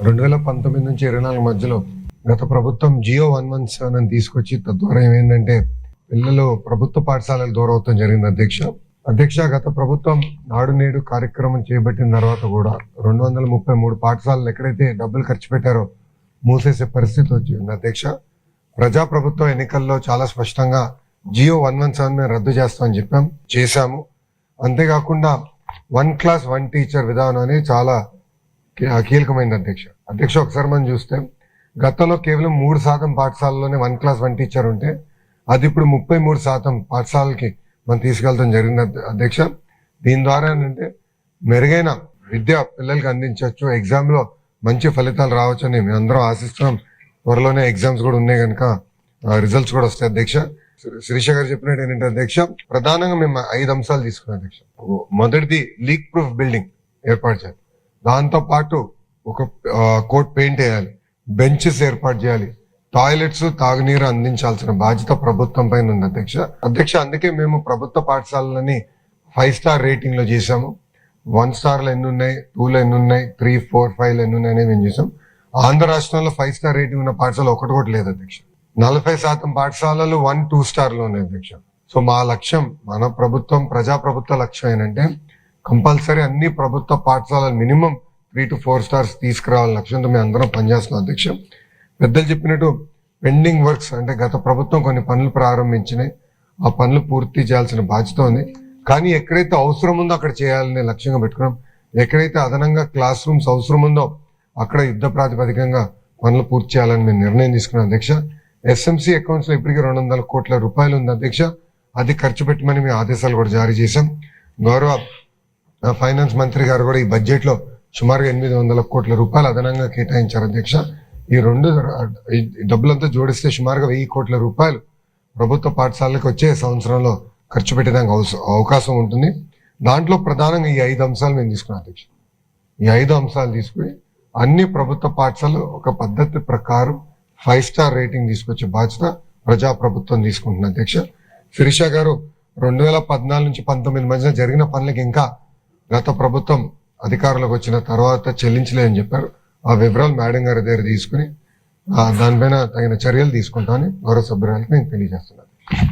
2019 నుంచి 24 మధ్యలో గత ప్రభుత్వం జియో 117 అని తీసుకొచ్చి తద్వారా ఏమైందంటే పిల్లలు ప్రభుత్వ పాఠశాలలు దూరం అవడం జరిగింది. అధ్యక్ష గత ప్రభుత్వం నాడు నేడు కార్యక్రమం చేపట్టిన తర్వాత కూడా 233 పాఠశాలలు ఎక్కడైతే డబ్బులు ఖర్చు పెట్టారో మూసేసే పరిస్థితి వచ్చింది. అధ్యక్ష ప్రజాప్రభుత్వ ఎన్నికల్లో చాలా స్పష్టంగా జియో 117 రద్దు చేస్తామని చేశాము. అంతేకాకుండా 1 క్లాస్ 1 టీచర్ విధానం అనేది చాలా కీలకమైంది. అధ్యక్ష ఒకసారి మనం చూస్తే గతంలో కేవలం 3% పాఠశాలలోనే 1 క్లాస్ 1 టీచర్ ఉంటే అది ఇప్పుడు 33% పాఠశాలకి మనం తీసుకెళ్తాం జరిగింది. అధ్యక్ష దీని ద్వారా ఏంటంటే మెరుగైన విద్య పిల్లలకి అందించవచ్చు, ఎగ్జామ్ లో మంచి ఫలితాలు రావచ్చని మేము అందరం ఆశిస్తున్నాం. త్వరలోనే ఎగ్జామ్స్ కూడా ఉన్నాయి కనుక రిజల్ట్స్ కూడా వస్తాయి. అధ్యక్ష శిరీష గారు చెప్పినట్టు ఏంటంటే అధ్యక్ష ప్రధానంగా మేము 5 అంశాలు తీసుకున్నాం. అధ్యక్ష మొదటిది లీక్ ప్రూఫ్ బిల్డింగ్ ఏర్పాటు చేయాలి, దాంతో పాటు ఒక కోట్ పెయింట్ వేయాలి, బెంచెస్ ఏర్పాటు చేయాలి, టాయిలెట్స్ తాగునీరు అందించాల్సిన బాధ్యత ప్రభుత్వం పైన ఉంది. అధ్యక్ష అందుకే మేము ప్రభుత్వ పాఠశాలని 5 స్టార్ రేటింగ్ లో చేశాము. 1 స్టార్లు ఎన్ని ఉన్నాయి, 2లో ఎన్ని ఉన్నాయి, 3, 4, 5 ఎన్ని ఉన్నాయి మేము చేసాం. ఆంధ్ర రాష్ట్రంలో 5 స్టార్ రేటింగ్ ఉన్న పాఠశాల ఒకటి కూడా లేదు. అధ్యక్ష 40% పాఠశాలలు 1, 2 స్టార్లు ఉన్నాయి. అధ్యక్ష సో మా లక్ష్యం, మన ప్రభుత్వం ప్రజాప్రభుత్వ లక్ష్యం ఏంటంటే కంపల్సరీ అన్ని ప్రభుత్వ పాఠశాలలు మినిమం 3 to 4 స్టార్స్ తీసుకురావాలని లక్ష్యంతో మేము అందరం పనిచేస్తున్నాం. అధ్యక్ష పెద్దలు చెప్పినట్టు పెండింగ్ వర్క్స్ అంటే గత ప్రభుత్వం కొన్ని పనులు ప్రారంభించినాయి, ఆ పనులు పూర్తి చేయాల్సిన బాధ్యత ఉంది. కానీ ఎక్కడైతే అవసరం ఉందో అక్కడ చేయాలనే లక్ష్యంగా పెట్టుకున్నాం. ఎక్కడైతే అదనంగా క్లాస్ రూమ్స్ అవసరం ఉందో అక్కడ యుద్ధ ప్రాతిపదికంగా పనులు పూర్తి చేయాలని మేము నిర్ణయం తీసుకున్నాం. అధ్యక్ష ఎస్ఎంసీ అకౌంట్స్ లో ఇప్పటికీ 200 కోట్ల రూపాయలు ఉంది. అధ్యక్ష అది ఖర్చు పెట్టమని మేము ఆదేశాలు కూడా జారీ చేశాం. గౌరవ ఫైనాన్స్ మంత్రి గారు కూడా ఈ బడ్జెట్ లో సుమారుగా 800 కోట్ల రూపాయలు అదనంగా కేటాయించారు. అధ్యక్ష ఈ డబ్బులంతా జోడిస్తే సుమారుగా 1000 కోట్ల రూపాయలు ప్రభుత్వ పాఠశాలలకు వచ్చే సంవత్సరంలో ఖర్చు పెట్టడానికి అవకాశం ఉంటుంది. దాంట్లో ప్రధానంగా ఈ 5 అంశాలు మేము తీసుకున్నాం. అధ్యక్ష ఈ 5 అంశాలు తీసుకుని అన్ని ప్రభుత్వ పాఠశాలలు ఒక పద్ధతి ప్రకారం 5 స్టార్ రేటింగ్ తీసుకొచ్చే బాధ్యత ప్రజాప్రభుత్వం తీసుకుంటుంది. అధ్యక్ష శిరీష గారు 2014 నుంచి 19 మధ్యన జరిగిన పనులకి ఇంకా గత ప్రభుత్వం అధికారులకు వచ్చిన తర్వాత చెల్లించలేదని చెప్పారు. ఆ వివరాలు మేడం గారి దగ్గర తీసుకుని దానిపైన తగిన చర్యలు తీసుకుంటామని గౌరవ సభ్యురాలకు నేను తెలియజేస్తున్నాను.